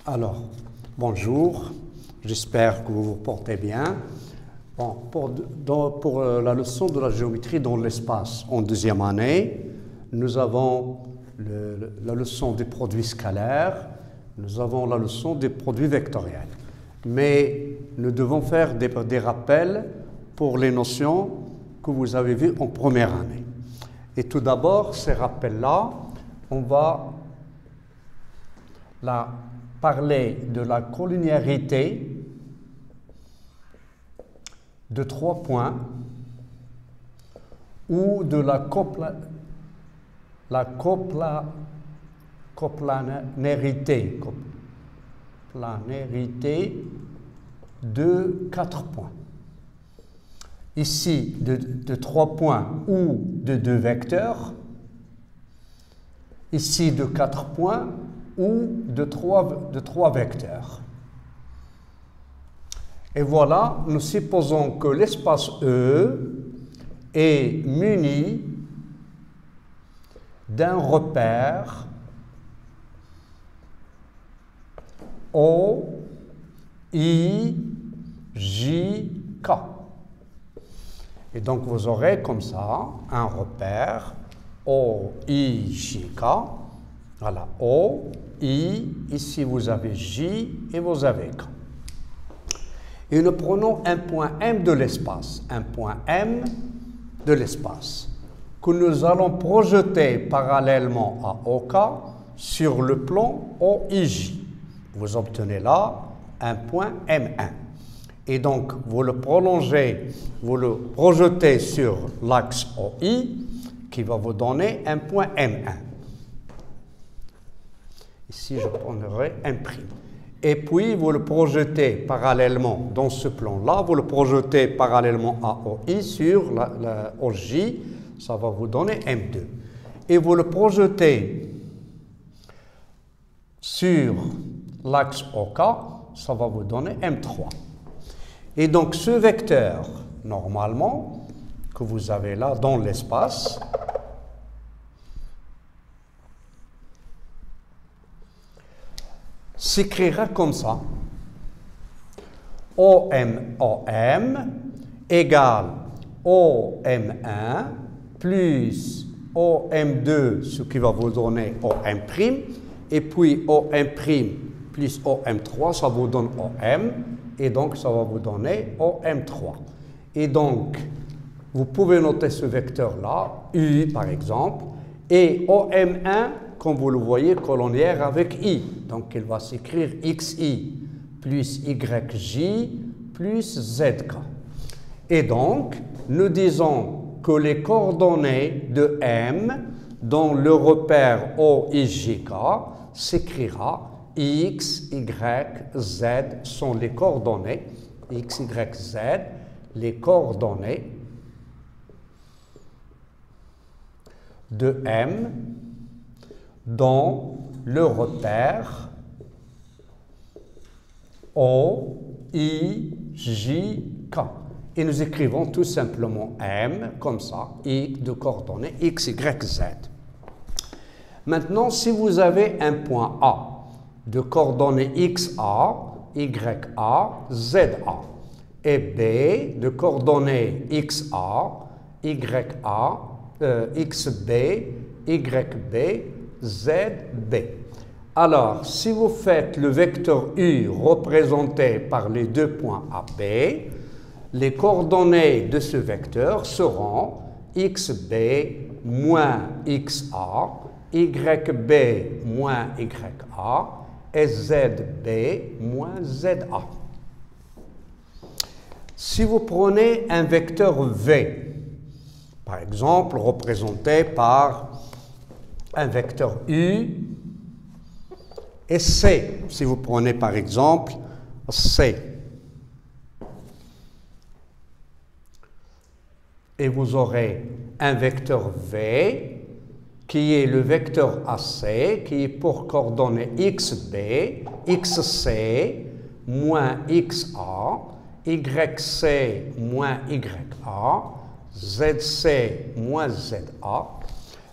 Alors, bonjour, j'espère que vous vous portez bien. Bon, pour la leçon de la géométrie dans l'espace en deuxième année, nous avons la leçon des produits scalaires, nous avons la leçon des produits vectoriels. Mais nous devons faire des rappels pour les notions que vous avez vues en première année. Et tout d'abord, ces rappels-là, on va parler de la collinéarité de 3 points ou de la coplanarité de 4 points. Ici, de 3 points ou de 2 vecteurs. Ici, de 4 points ou de 3 vecteurs. Et voilà, nous supposons que l'espace E est muni d'un repère O, I, J, K. Et donc vous aurez comme ça un repère O, I, J, K. Voilà, O, I, ici vous avez J et vous avez K. Et nous prenons un point M de l'espace, un point M de l'espace, que nous allons projeter parallèlement à OK sur le plan OIJ. Vous obtenez là un point M1. Et donc, vous le prolongez, vous le projetez sur l'axe OI, qui va vous donner un point M1. Ici, je prendrai M'. Et puis, vous le projetez parallèlement dans ce plan-là, vous le projetez parallèlement à OI sur la OJ, ça va vous donner M2. Et vous le projetez sur l'axe OK, ça va vous donner M3. Et donc, ce vecteur, normalement, que vous avez là dans l'espace, s'écrira comme ça. OM égale OM1 plus OM2, ce qui va vous donner OM', et puis OM' plus OM3, ça vous donne OM, et donc ça va vous donner OM3. Et donc, vous pouvez noter ce vecteur-là, U par exemple, et OM1, comme vous le voyez, colonnière avec I. Donc, il va s'écrire XI plus YJ plus ZK. Et donc, nous disons que les coordonnées de M dans le repère OIJK s'écrira X, Y, Z sont les coordonnées, X, Y, Z, les coordonnées de M dans le repère O, I, J, K. Et nous écrivons tout simplement M comme ça, I de coordonnées X, Y, Z. Maintenant, si vous avez un point A de coordonnées XA, YA, ZA, et B de coordonnées XA, YA, XB, YB, ZB. Alors, si vous faites le vecteur U représenté par les 2 points AB, les coordonnées de ce vecteur seront XB moins XA, YB moins YA et ZB moins ZA. Si vous prenez un vecteur V, par exemple représenté par un vecteur U et C, si vous prenez par exemple C, et vous aurez un vecteur V qui est le vecteur AC, qui est pour coordonnées XB, XC moins XA, YC moins YA, ZC moins ZA.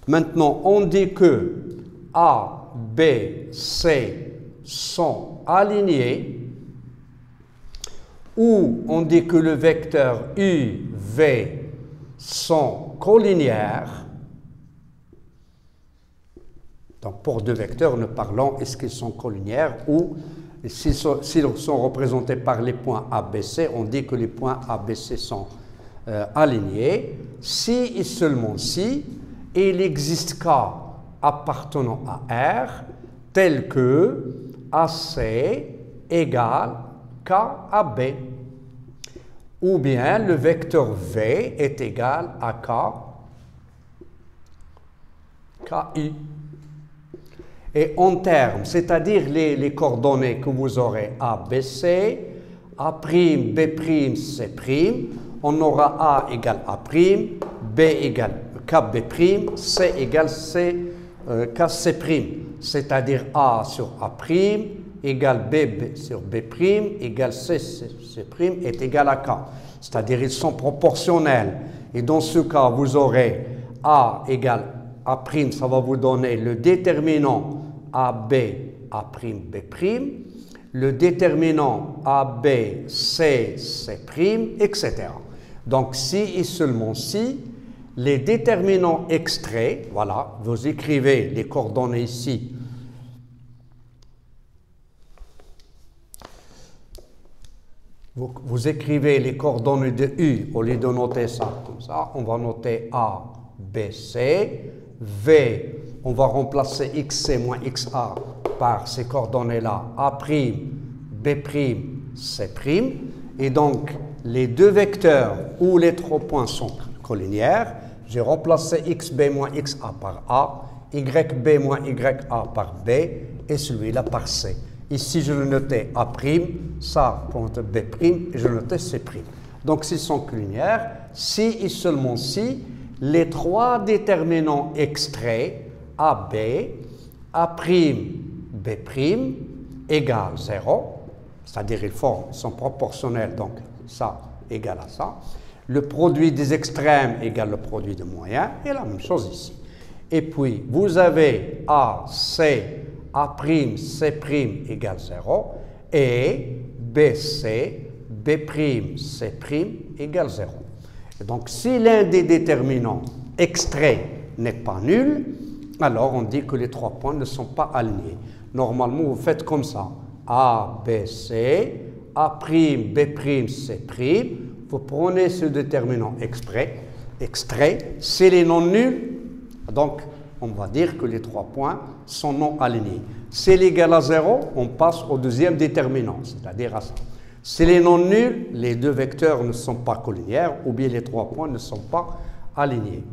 Maintenant, on dit que A, B, C sont alignés, ou on dit que le vecteur U, V sont collinières. Donc pour deux vecteurs, nous parlons est-ce qu'ils sont collinières ou s'ils sont représentés par les points ABC, on dit que les points ABC sont alignés. Si et seulement si il existe K appartenant à R tel que AC égale KB, ou bien le vecteur V est égal à KI. Et en termes, c'est-à-dire les coordonnées que vous aurez A, B, C, A', B', C', on aura A égale A', B égale KB', C égale KC', c'est-à-dire A sur A' égale B sur B' égale C est égal à K. C'est-à-dire ils sont proportionnels. Et dans ce cas, vous aurez A égale A', ça va vous donner le déterminant AB, A', B', le déterminant AB, C, C', etc. Donc si et seulement si, les déterminants extraits, voilà, vous écrivez les coordonnées ici, vous écrivez les coordonnées de U, au lieu de noter ça comme ça, on va noter A, B, C, V, on va remplacer XC moins XA par ces coordonnées-là, A', B', C', et donc les deux vecteurs où les trois points sont collinières, j'ai remplacé XB moins XA par A, YB moins YA par B, et celui-là par C. Ici, je le notais A', ça pour B', et je le notais C'. Donc, s'ils sont collinières, si et seulement si, les trois déterminants extraits, AB, A', B' égale 0, c'est-à-dire ils sont proportionnels, donc ça égale à ça. Le produit des extrêmes égale le produit des moyens, et la même chose ici. Et puis, vous avez A, C, A', C' égale 0, et BC, B', C' égale 0. Et donc, si l'un des déterminants extraits n'est pas nul, alors on dit que les trois points ne sont pas alignés. Normalement, vous faites comme ça. A, B, C, A', B', C', vous prenez ce déterminant extrait, s'il est non nul, donc on va dire que les trois points sont non alignés. S'il est égal à 0, on passe au deuxième déterminant, c'est-à-dire à ça. S'il est non nul, les deux vecteurs ne sont pas collinières, ou bien les trois points ne sont pas alignés.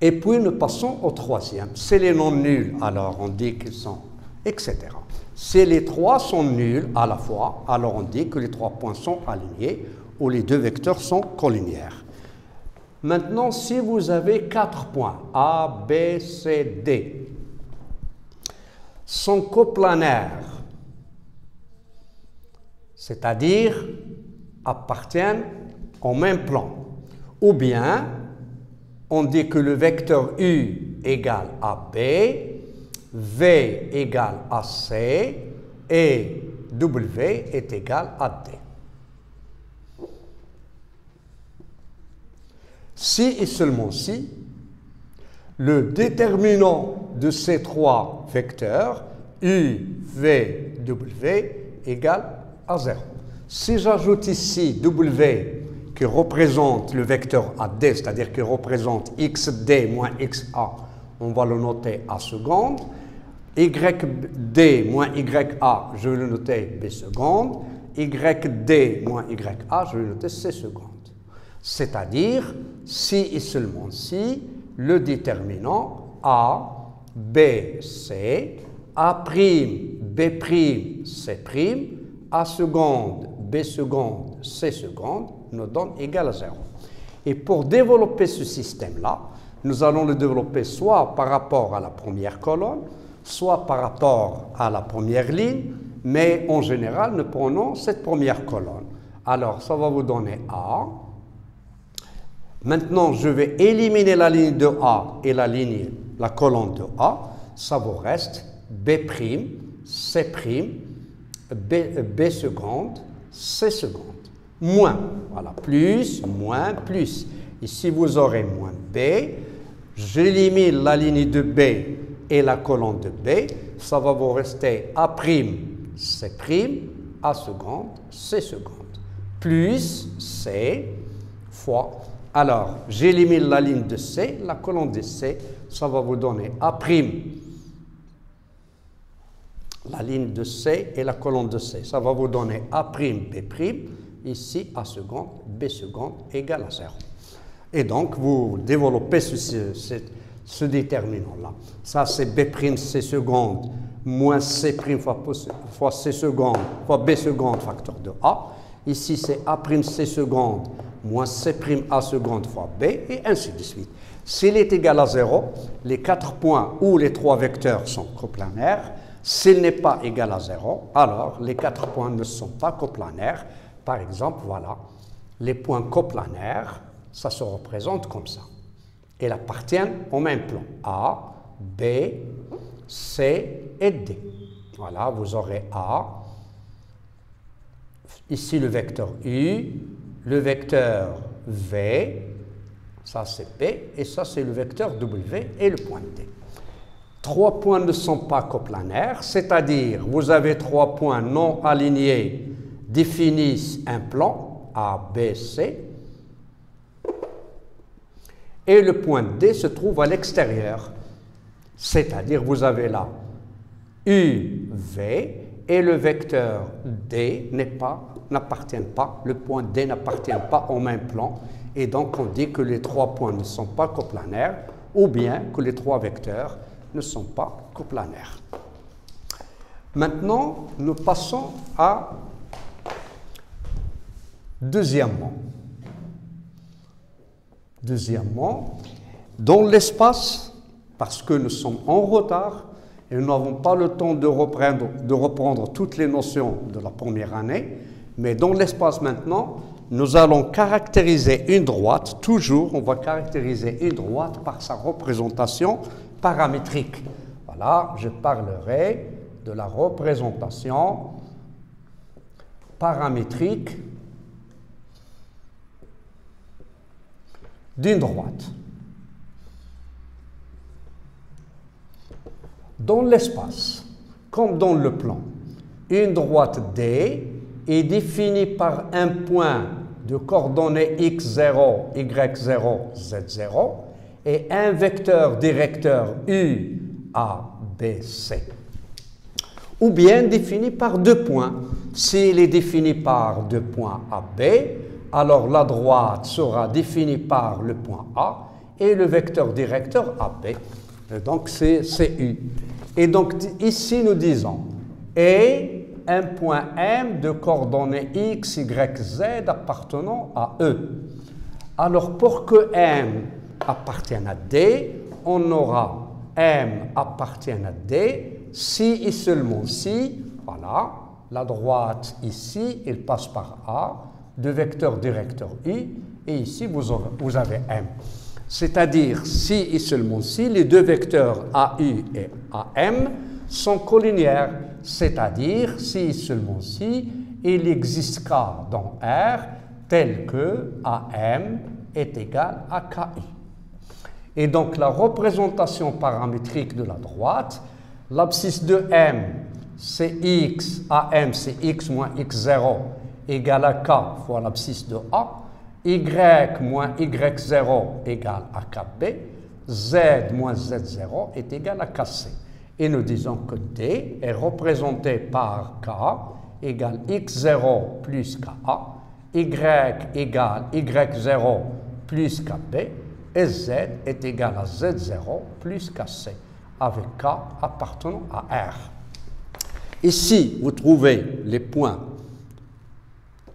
Et puis nous passons au troisième. Si les non nuls, alors on dit qu'ils sont, etc. Si les trois sont nuls à la fois, alors on dit que les trois points sont alignés, ou les deux vecteurs sont collinières. Maintenant, si vous avez 4 points, A, B, C, D, sont coplanaires, c'est-à-dire appartiennent au même plan, ou bien on dit que le vecteur U égale à B, V égale à C et W est égal à D. Si et seulement si, le déterminant de ces trois vecteurs, U, V, W, égale à 0. Si j'ajoute ici W qui représente le vecteur AD, c'est-à-dire qui représente XD moins XA, on va le noter A seconde. YD moins YA, je vais le noter B seconde. YD moins YA, je vais le noter C seconde. C'est-à-dire, si et seulement si, le déterminant A, B, C, A', B', C', A seconde, B seconde, C seconde, nous donne égal à 0. Et pour développer ce système-là, nous allons le développer soit par rapport à la première colonne, soit par rapport à la première ligne, mais en général, nous prenons cette première colonne. Alors, ça va vous donner A. Maintenant, je vais éliminer la ligne de A et la colonne de A. Ça vous reste B', C', B seconde, C seconde. Moins, voilà, plus, moins, plus. Ici, vous aurez moins B. J'élimine la ligne de B et la colonne de B. Ça va vous rester A', C', A seconde, C seconde. Plus C fois. Alors, j'élimine la ligne de C, la colonne de C. Ça va vous donner A', la ligne de C et la colonne de C. Ça va vous donner A', B'. Ici, A seconde, B seconde égale à 0. Et donc, vous développez ce déterminant-là. Ça, c'est B', C seconde, moins C' fois C seconde, fois B seconde, facteur de A. Ici, c'est A', C seconde, moins C' A seconde fois B, et ainsi de suite. S'il est égal à 0, les 4 points ou les 3 vecteurs sont coplanaires. S'il n'est pas égal à 0, alors les 4 points ne sont pas coplanaires. Par exemple, voilà, les points coplanaires, ça se représente comme ça. Ils appartiennent au même plan. A, B, C et D. Voilà, vous aurez A, ici le vecteur U, le vecteur V, ça c'est P, et ça c'est le vecteur W et le point D. 3 points ne sont pas coplanaires, c'est-à-dire vous avez 3 points non alignés définissent un plan A, B, C, et le point D se trouve à l'extérieur, c'est-à-dire vous avez là U, V, et le vecteur D n'appartient pas, le point D n'appartient pas au même plan, et donc on dit que les 3 points ne sont pas coplanaires, ou bien que les 3 vecteurs ne sont pas coplanaires. Maintenant, nous passons à deuxièmement, dans l'espace, parce que nous sommes en retard et nous n'avons pas le temps de reprendre toutes les notions de la première année, mais dans l'espace maintenant, nous allons caractériser une droite, toujours on va caractériser une droite par sa représentation paramétrique. Voilà, je parlerai de la représentation paramétrique d'une droite. Dans l'espace, comme dans le plan, une droite D est définie par un point de coordonnées x0, y0, z0 et un vecteur directeur U, A, B, C. Ou bien défini par 2 points. S'il est défini par 2 points A, B, alors la droite sera définie par le point A et le vecteur directeur AB. Donc c'est U. Et donc ici nous disons et un point M de coordonnées X, Y, Z appartenant à E. Alors pour que M appartienne à D, on aura M appartient à D si et seulement si, voilà, la droite ici, elle passe par A, de vecteur directeur U, et ici vous avez M. C'est-à-dire si et seulement si les deux vecteurs AU et AM sont collinéaires, c'est-à-dire si et seulement si il existe K dans R tel que AM est égal à KI. Et donc la représentation paramétrique de la droite, l'abscisse de M c'est X, AM c'est X moins X0 égale à K fois l'abscisse de A, Y moins Y0 égale à KB, Z moins Z0 est égal à KC. Et nous disons que D est représenté par K égale X0 plus KA, Y égale Y0 plus KB, et Z est égal à Z0 plus KC, avec K appartenant à R. Ici, vous trouvez les points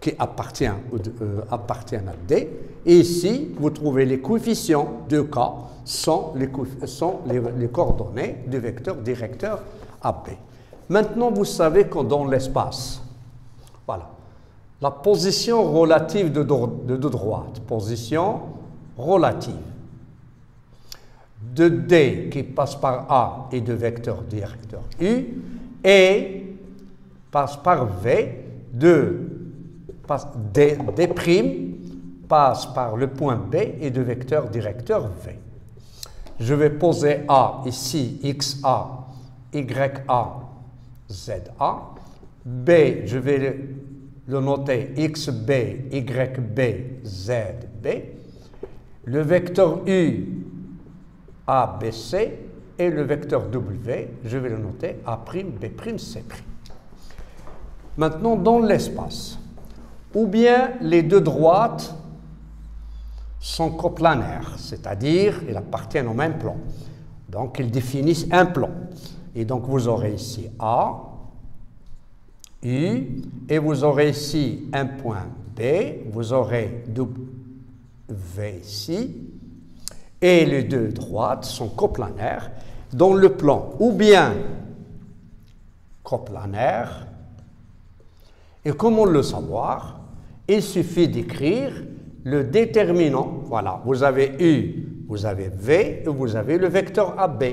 qui appartiennent à D, et ici, vous trouvez les coefficients de K sont les coordonnées du vecteur directeur AB. Maintenant, vous savez que dans l'espace, voilà, la position relative de droite, position relative de D qui passe par A et de vecteur directeur U, et passe par V, D' passe par le point B et de vecteur directeur V. Je vais poser A ici, XA, YA, ZA. B, je vais le noter XB, YB, ZB. Le vecteur U, ABC. Et le vecteur W, je vais le noter A'B'C'. Maintenant, dans l'espace, ou bien les deux droites sont coplanaires, c'est-à-dire ils appartiennent au même plan. Donc, ils définissent un plan. Et donc, vous aurez ici A, U, et vous aurez ici un point B, vous aurez W ici, et les deux droites sont coplanaires dans le plan ou bien coplanaire. Et comment le savoir? Il suffit d'écrire le déterminant. Voilà, vous avez U, vous avez V et vous avez le vecteur AB.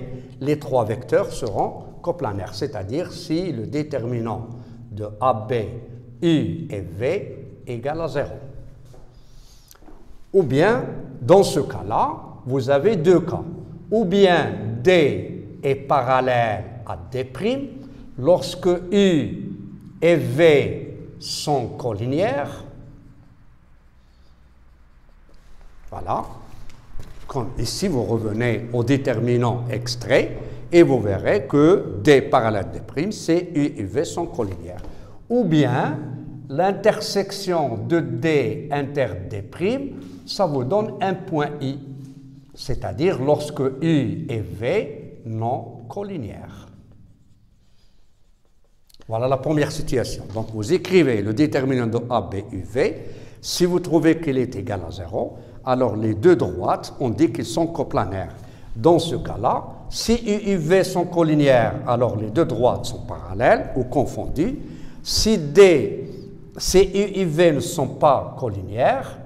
Les trois vecteurs seront coplanaires, c'est-à-dire si le déterminant de AB, U et V égale à 0. Ou bien, dans ce cas-là, vous avez deux cas. Ou bien D est parallèle à D', lorsque U et V sont collinières. Voilà. Comme ici, vous revenez au déterminant extrait et vous verrez que D parallèle à D', c'est U et V sont collinières. Ou bien, l'intersection de D inter D', ça vous donne un point I, c'est-à-dire lorsque U et V non collinières. Voilà la première situation. Donc vous écrivez le déterminant de A, B, U, V. Si vous trouvez qu'il est égal à 0, alors les deux droites, on dit qu'ils sont coplanaires. Dans ce cas-là, si U et V sont collinières, alors les deux droites sont parallèles ou confondues. Si U et V ne sont pas collinières,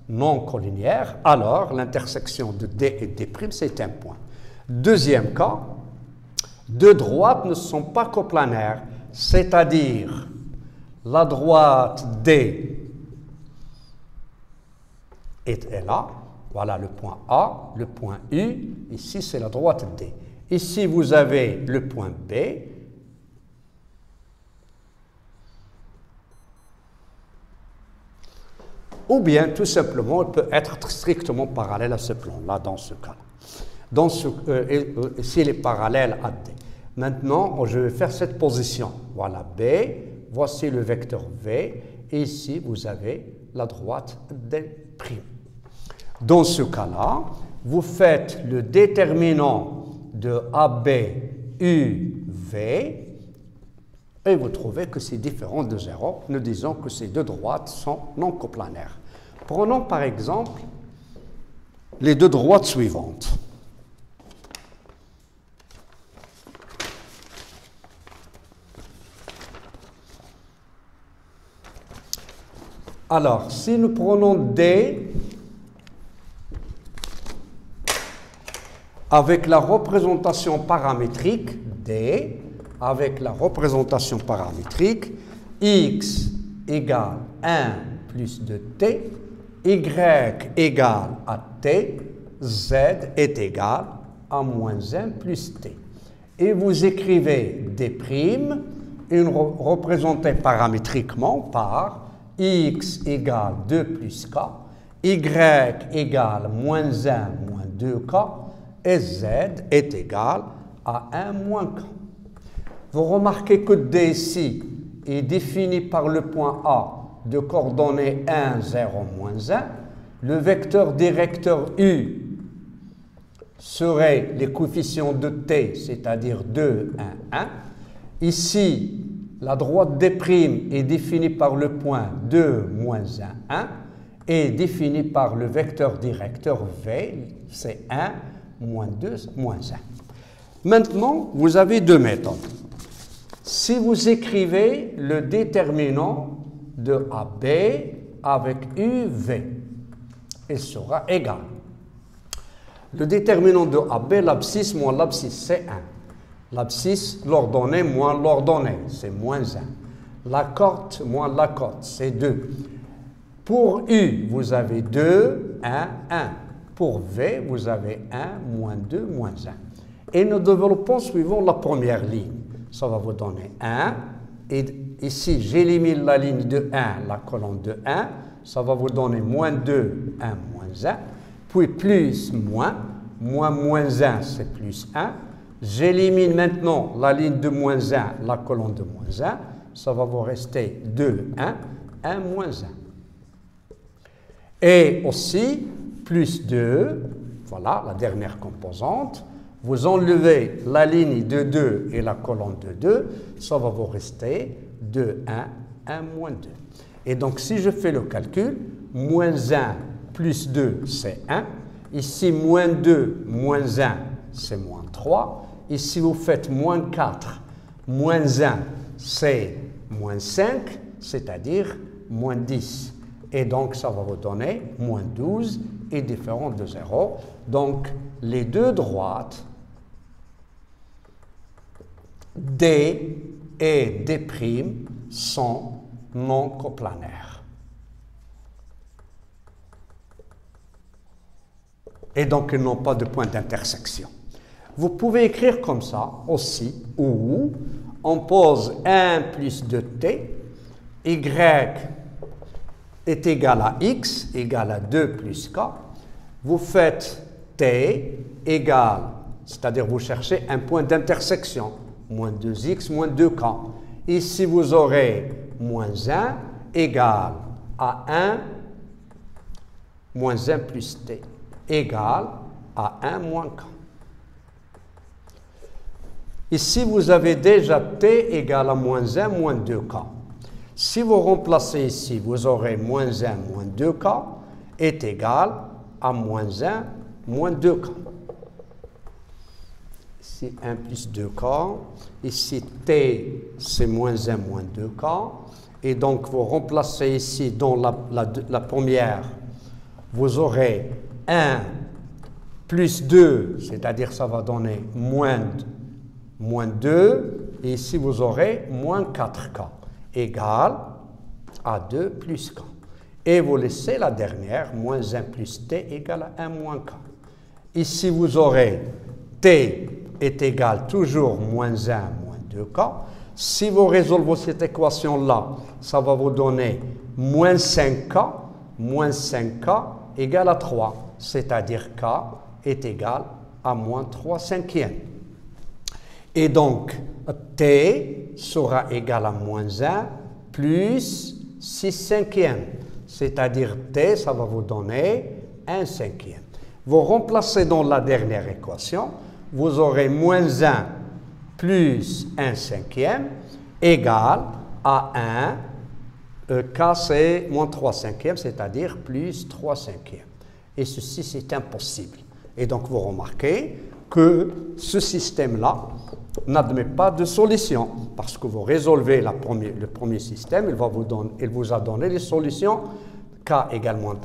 non collinières, alors l'intersection de D et D', c'est un point. Deuxième cas, deux droites ne sont pas coplanaires, c'est-à-dire la droite D est là, voilà le point A, le point U, ici c'est la droite D. Ici vous avez le point B, ou bien tout simplement il peut être strictement parallèle à ce plan-là dans ce cas. S'il est parallèle à D. Maintenant, je vais faire cette position. Voilà B, voici le vecteur V, et ici vous avez la droite D'. Dans ce cas-là, vous faites le déterminant de AB, U, V, et vous trouvez que c'est différent de 0. Nous disons que ces deux droites sont non coplanaires. Prenons par exemple les deux droites suivantes. Alors, si nous prenons D avec la représentation paramétrique, D, avec la représentation paramétrique, X égale 1 plus 2T, Y égale à T, Z est égal à moins 1 plus T. Et vous écrivez D', représentée paramétriquement par X égale 2 plus K, Y égale moins 1 moins 2K, et Z est égal à 1 moins K. Vous remarquez que D ici est défini par le point A de coordonnées 1, 0, moins 1. Le vecteur directeur U serait les coefficients de T, c'est-à-dire 2, 1, 1. Ici, la droite D' est définie par le point 2, moins 1, 1, et définie par le vecteur directeur V, c'est 1, moins 2, moins 1. Maintenant, vous avez deux méthodes. Si vous écrivez le déterminant de AB avec UV, il sera égal. Le déterminant de AB, l'abscisse moins l'abscisse, c'est 1. L'abscisse, l'ordonnée moins l'ordonnée, c'est moins 1. La cote moins la cote, c'est 2. Pour U, vous avez 2, 1, 1. Pour V, vous avez 1, moins 2, moins 1. Et nous développons suivant la première ligne. Ça va vous donner 1. Et ici, j'élimine la ligne de 1, la colonne de 1. Ça va vous donner moins 2, 1, moins 1. Puis plus, moins. Moins 1, c'est plus 1. J'élimine maintenant la ligne de moins 1, la colonne de moins 1. Ça va vous rester 2, 1, 1, moins 1. Et aussi, plus 2, voilà la dernière composante. Vous enlevez la ligne de 2 et la colonne de 2, ça va vous rester 2, 1, 1, moins 2. Et donc, si je fais le calcul, moins 1 plus 2, c'est 1. Ici, moins 2, moins 1, c'est moins 3. Ici, vous faites moins 4, moins 1, c'est moins 5, c'est-à-dire moins 10. Et donc, ça va vous donner moins 12 et différent de 0. Donc, les deux droites, D et D', sont non coplanaires. Et donc, ils n'ont pas de point d'intersection. Vous pouvez écrire comme ça aussi, où on pose 1 plus 2t, y est égal à x, égal à 2 plus k. Vous faites t égal, c'est-à-dire vous cherchez un point d'intersection, moins 2x, moins 2k. Ici, vous aurez moins 1 égal à 1, moins 1 plus t, égal à 1 moins k. Ici, vous avez déjà t égal à moins 1, moins 2k. Si vous remplacez ici, vous aurez moins 1, moins 2k est égal à moins 1, moins 2k. Ici, 1 plus 2k. Ici, t, c'est moins 1, moins 2k. Et donc, vous remplacez ici dans la première, vous aurez 1 plus 2, c'est-à-dire ça va donner moins 2. Et ici, vous aurez moins 4k. Égale à 2 plus k. Et vous laissez la dernière, moins 1 plus t égale à 1 moins k. Ici, vous aurez t est égal toujours moins 1 moins 2k. Si vous résolvez cette équation-là, ça va vous donner moins 5k égale à 3. C'est-à-dire k est égal à moins 3 cinquièmes. Et donc, t sera égal à moins 1 plus 6 cinquièmes. C'est-à-dire t, ça va vous donner 1 cinquième. Vous remplacez dans la dernière équation, vous aurez moins 1 plus 1 cinquième égal à 1, k c'est moins 3 cinquièmes, c'est-à-dire plus 3 cinquièmes. Et ceci, c'est impossible. Et donc, vous remarquez que ce système-là n'admet pas de solution, parce que vous résolvez le premier système, il vous a donné les solutions k égale moins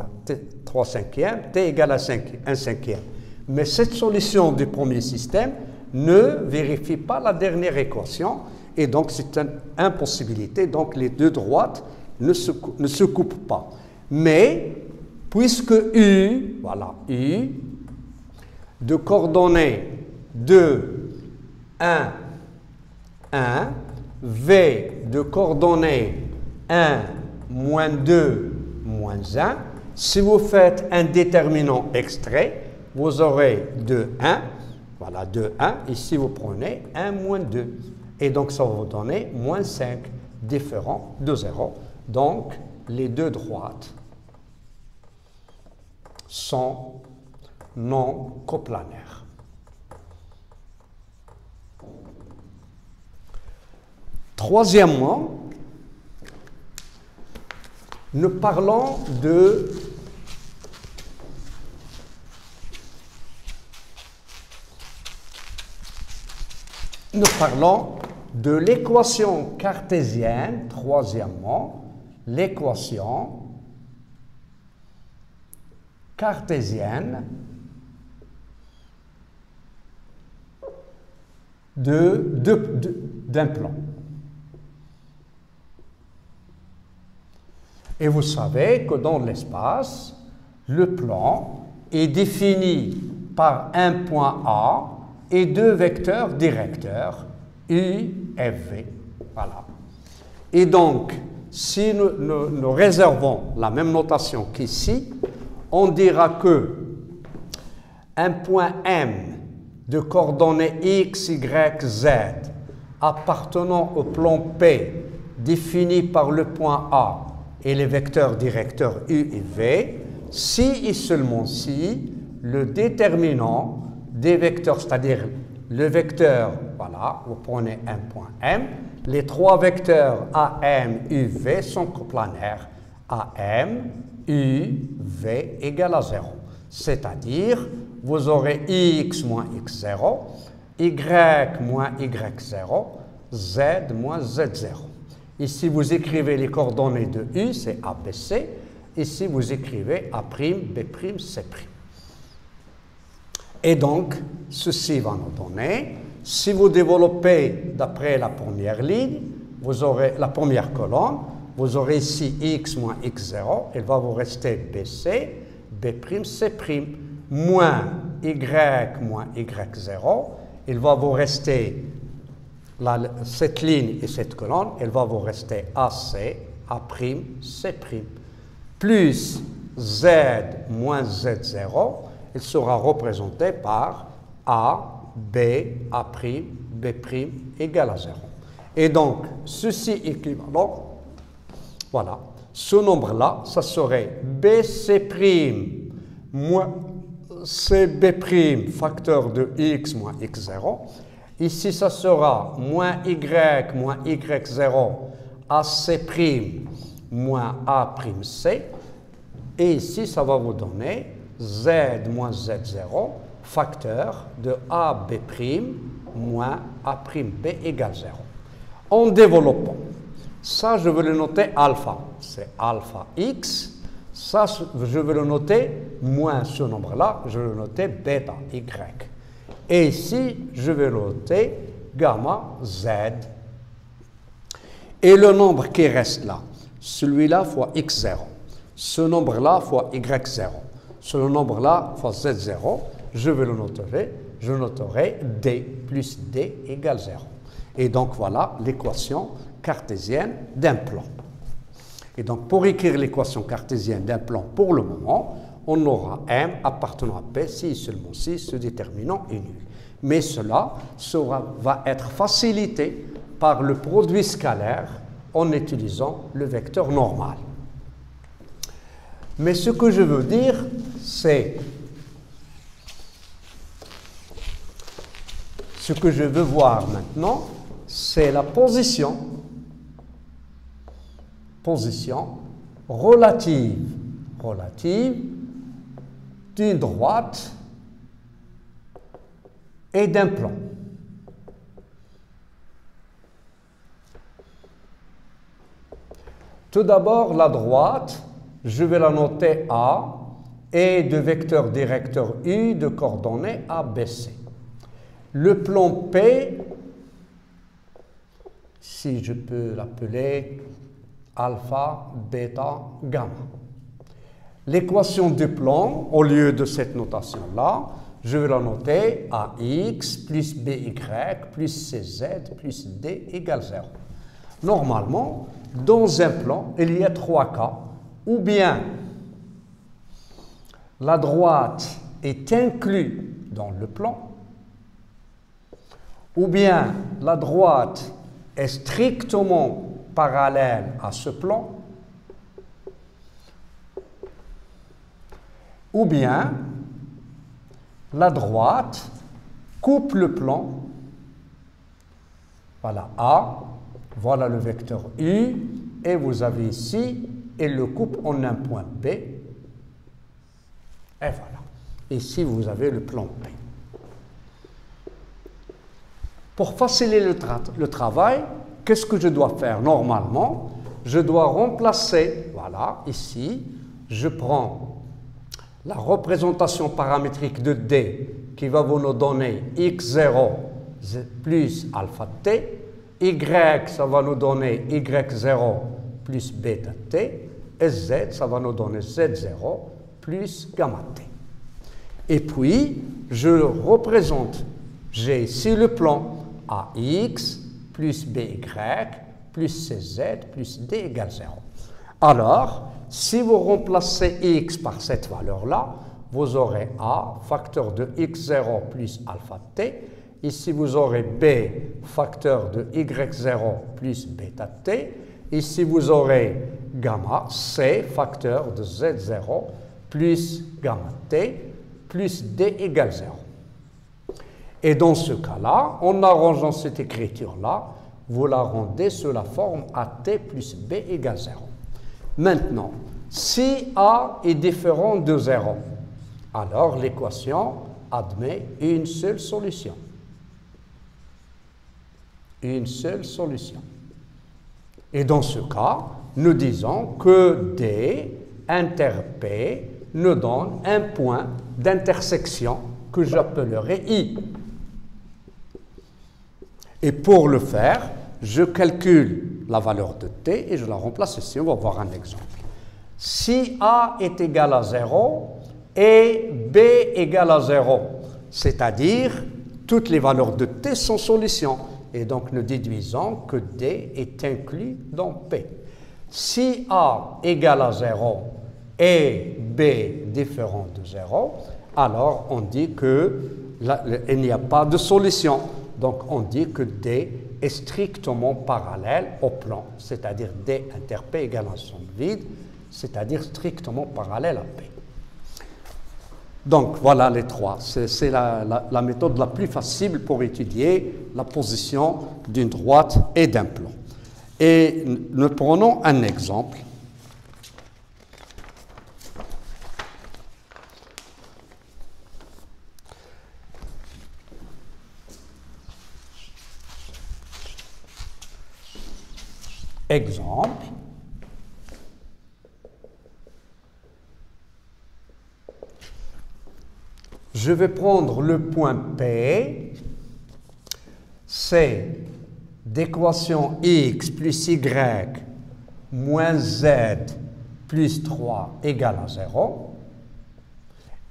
3 cinquièmes, t égale à 1 cinquième. Mais cette solution du premier système ne vérifie pas la dernière équation, et donc c'est une impossibilité. Donc les deux droites ne se coupent pas. Mais puisque U, voilà, U, de coordonnées 2, 1, 1, V de coordonnées 1, moins 2, moins 1, si vous faites un déterminant extrait, vous aurez 2, 1, voilà 2, 1, ici vous prenez 1, moins 2, et donc ça va vous donner moins 5, différent de 0. Donc les deux droites sont non coplanaires. Troisièmement, nous parlons de l'équation cartésienne. Troisièmement, l'équation cartésienne d'un plan. Et vous savez que dans l'espace, le plan est défini par un point A et deux vecteurs directeurs, U et V. Voilà. Et donc, si nous réservons la même notation qu'ici, on dira que un point M de coordonnées X, Y, Z appartenant au plan P défini par le point A et les vecteurs directeurs U et V, si et seulement si le déterminant des vecteurs, c'est-à-dire le vecteur, voilà, vous prenez un point M, les trois vecteurs AM, U, V sont coplanaires. AM, U, V égale à 0. C'est-à-dire, vous aurez X moins X0, Y moins Y0, Z moins Z0. Ici, vous écrivez les coordonnées de U, c'est ABC. Ici, vous écrivez A', B', C'. Et donc, ceci va nous donner, si vous développez d'après la première ligne, vous aurez la première colonne, vous aurez ici X moins X0, il va vous rester BC, B', C', moins Y moins Y0, il va vous rester cette ligne et cette colonne, elle va vous rester AC, A', C', plus Z moins Z0, il sera représenté par A, B, A', B' égale à 0. Et donc, ceci équivalent, voilà, ce nombre-là, ça serait BC' moins CB', facteur de X moins X0. Ici, ça sera moins Y moins Y0, AC' moins A'C. Et ici, ça va vous donner Z moins Z0, facteur de AB' moins A'B égale 0. En développant, ça je vais le noter alpha, c'est alpha X. Ça, je vais le noter moins ce nombre-là, je vais le noter bêta Y. Et ici, je vais noter gamma Z. Et le nombre qui reste là, celui-là fois X0, ce nombre-là fois Y0, ce nombre-là fois Z0, je vais le noter, je noterai D plus D égale 0. Et donc voilà l'équation cartésienne d'un plan. Et donc pour écrire l'équation cartésienne d'un plan pour le moment, on aura M appartenant à P si et seulement si ce déterminant est nul. Mais cela va être facilité par le produit scalaire en utilisant le vecteur normal. Mais ce que je veux dire, c'est ce que je veux voir maintenant, c'est la position relative d'une droite et d'un plan. Tout d'abord, la droite, je vais la noter A et de vecteur directeur U de coordonnées ABC. Le plan P, si je peux l'appeler alpha, bêta, gamma. L'équation du plan, au lieu de cette notation-là, je vais la noter AX plus BY plus CZ plus D égale 0. Normalement, dans un plan, il y a trois cas. Ou bien la droite est inclue dans le plan, ou bien la droite est strictement parallèle à ce plan, ou bien la droite coupe le plan, voilà A, voilà le vecteur U, et vous avez ici, elle le coupe en un point B, et voilà. Ici, vous avez le plan P. Pour faciliter le travail, qu'est-ce que je dois faire? Normalement, je dois remplacer, voilà, ici, je prends la représentation paramétrique de D qui va vous nous donner X0, plus alpha t. Y, ça va nous donner y0 plus bêta t. Et z, ça va nous donner z0 plus gamma t. Et puis, je représente, j'ai ici le plan AX plus BY plus CZ plus D égale 0. Alors, si vous remplacez X par cette valeur-là, vous aurez A, facteur de X0 plus alpha T. Ici, vous aurez B, facteur de Y0 plus bêta T. Ici, vous aurez gamma, C, facteur de Z0 plus gamma T plus D égale 0. Et dans ce cas-là, en arrangeant cette écriture-là, vous la rendez sous la forme AT plus B égale 0. Maintenant, si A est différent de 0, alors l'équation admet une seule solution. Une seule solution. Et dans ce cas, nous disons que D inter P nous donne un point d'intersection que j'appellerai I. Et pour le faire, je calcule la valeur de T et je la remplace ici. On va voir un exemple. Si A est égal à 0 et B égale à 0, c'est-à-dire toutes les valeurs de T sont solutions. Et donc nous déduisons que D est inclus dans P. Si A égale à 0 et B différent de 0, alors on dit qu'il n'y a pas de solution. Donc on dit que D est strictement parallèle au plan, c'est-à-dire D inter P égale un ensemble vide, c'est-à-dire strictement parallèle à P. Donc voilà les trois. C'est la méthode la plus facile pour étudier la position d'une droite et d'un plan. Et nous prenons un exemple. Exemple. Je vais prendre le point P, c'est d'équation x plus y moins z plus 3 égale à 0.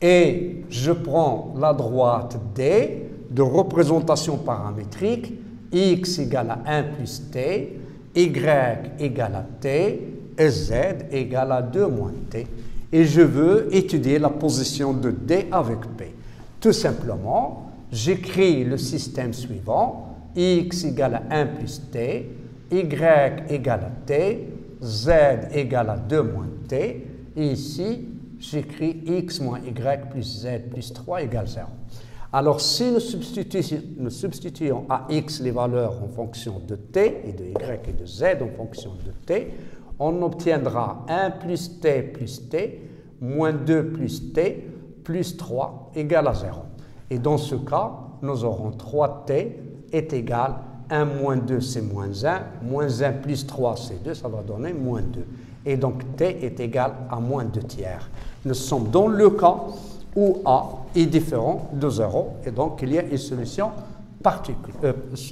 Et je prends la droite D de représentation paramétrique, x égale à 1 plus t, y égale à t et z égale à 2 moins t. Et je veux étudier la position de D avec P. Tout simplement, j'écris le système suivant, x égale à 1 plus t, y égale à t, z égale à 2 moins t, et ici, j'écris x moins y plus z plus 3 égale 0. Alors, si nous substituons à x les valeurs en fonction de t, et de y et de z en fonction de t, on obtiendra 1 plus t, moins 2 plus t, plus 3 égale à 0. Et dans ce cas, nous aurons 3t est égal à 1 moins 2, c'est moins 1, moins 1 plus 3, c'est 2, ça va donner moins 2. Et donc t est égal à moins 2 tiers. Nous sommes dans le cas où A est différent de 0, et donc il y a une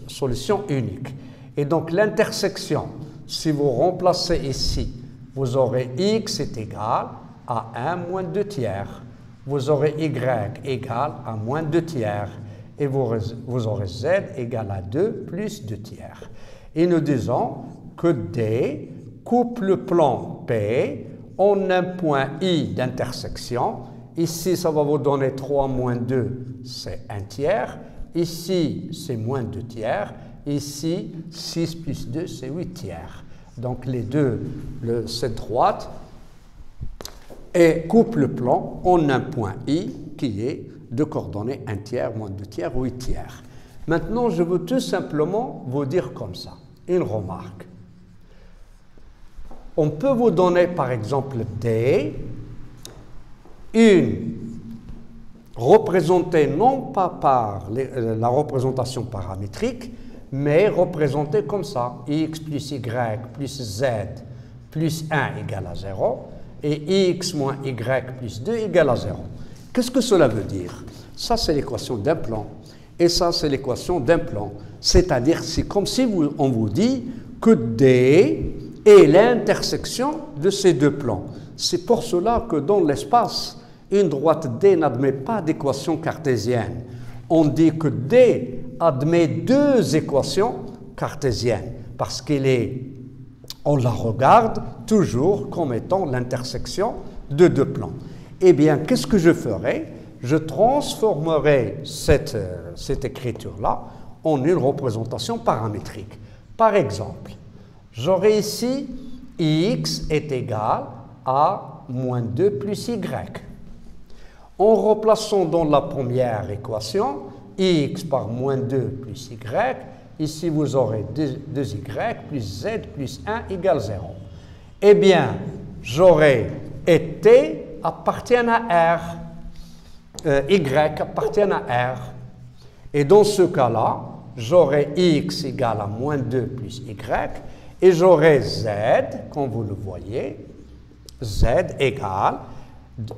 solution unique. Et donc l'intersection, si vous remplacez ici, vous aurez x est égal à 1 moins 2 tiers. Vous aurez y égal à moins 2 tiers. Et vous aurez z égal à 2 plus 2 tiers. Et nous disons que D coupe le plan P en un point I d'intersection. Ici, ça va vous donner 3 moins 2, c'est 1 tiers. Ici, c'est moins 2 tiers. Ici, 6 plus 2, c'est 8 tiers. Donc, les deux, cette droite, et coupe le plan en un point I qui est de coordonnées 1 tiers, moins 2 tiers, 8 tiers. Maintenant, je veux tout simplement vous dire comme ça, une remarque. On peut vous donner par exemple D, une représentée non pas par la représentation paramétrique, mais représentée comme ça, x plus y plus z plus 1 égale à 0, et x moins y plus 2 égale à 0. Qu'est-ce que cela veut dire? Ça, c'est l'équation d'un plan. Et ça, c'est l'équation d'un plan. C'est-à-dire, c'est comme si on vous dit que D est l'intersection de ces deux plans. C'est pour cela que dans l'espace, une droite D n'admet pas d'équation cartésienne. On dit que D admet deux équations cartésiennes parce on la regarde toujours comme étant l'intersection de deux plans. Eh bien, qu'est-ce que je ferai? Je transformerai cette écriture-là en une représentation paramétrique. Par exemple, j'aurai ici x est égal à moins 2 plus y. En replaçant dans la première équation, x par moins 2 plus y, ici vous aurez 2y plus z plus 1 égale 0. Eh bien, j'aurai et t appartient à R, y appartient à R. Et dans ce cas-là, j'aurai x égale à moins 2 plus y, et j'aurai z, comme vous le voyez, z égale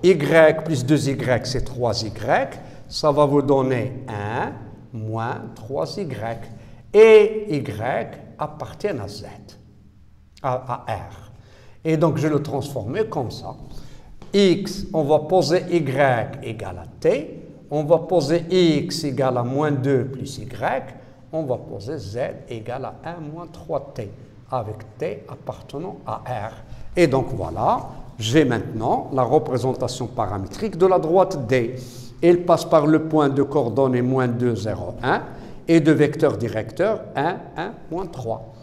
y plus 2y, c'est 3y, ça va vous donner 1 moins 3y. Et y appartient à z, à R. Et donc, je le transforme comme ça. X, on va poser y égale à t. On va poser x égale à moins 2 plus y. On va poser z égale à 1 moins 3t, avec t appartenant à R. Et donc, voilà, j'ai maintenant la représentation paramétrique de la droite D. Elle passe par le point de coordonnées moins 2, 0, 1 et de vecteur directeur 1, 1, moins 3.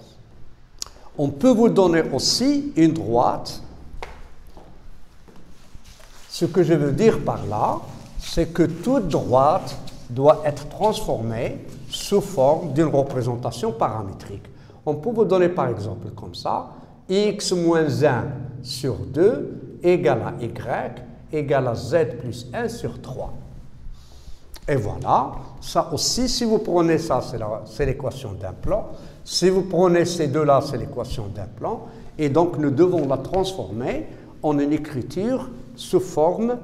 On peut vous donner aussi une droite. Ce que je veux dire par là, c'est que toute droite doit être transformée sous forme d'une représentation paramétrique. On peut vous donner par exemple comme ça, x moins 1 sur 2 égale à y égale à z plus 1 sur 3. Et voilà, ça aussi, si vous prenez ça, c'est l'équation d'un plan. Si vous prenez ces deux-là, c'est l'équation d'un plan. Et donc, nous devons la transformer en une écriture sous forme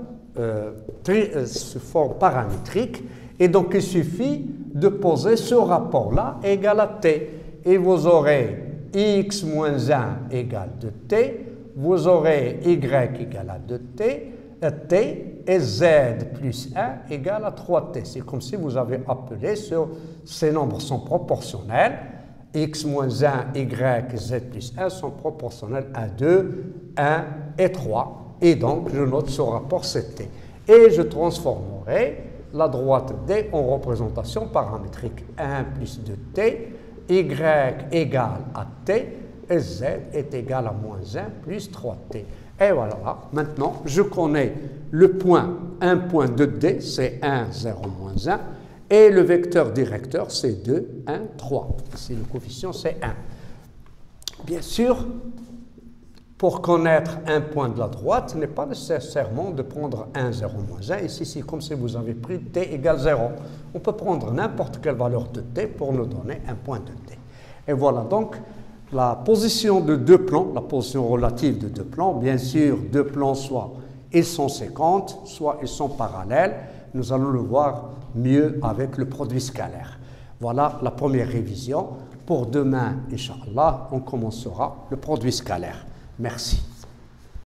paramétrique. Et donc, il suffit de poser ce rapport-là égal à t. Et vous aurez x moins 1 égale 2t. Vous aurez y égale à 2t. T et z plus 1 égale à 3t. C'est comme si vous avez appelé sur ces nombres sont proportionnels. X moins 1, y et z plus 1 sont proportionnels à 2, 1 et 3. Et donc, je note ce rapport CT. Et je transformerai la droite D en représentation paramétrique. 1 plus 2t, y égale à t, et z est égal à moins 1 plus 3t. Et voilà, maintenant, je connais le point, un point de D, c'est 1, 0, moins 1, et le vecteur directeur, c'est 2, 1, 3. Ici, le coefficient, c'est 1. Bien sûr, pour connaître un point de la droite, il n'est pas nécessairement de prendre 1, 0, moins 1. Ici, c'est comme si vous avez pris t égale 0. On peut prendre n'importe quelle valeur de t pour nous donner un point de t. Et voilà donc la position de deux plans, la position relative de deux plans. Bien sûr, deux plans, soit ils sont séquentes, soit ils sont parallèles. Nous allons le voir mieux avec le produit scalaire. Voilà la première révision. Pour demain, Inch'Allah, on commencera le produit scalaire. Merci.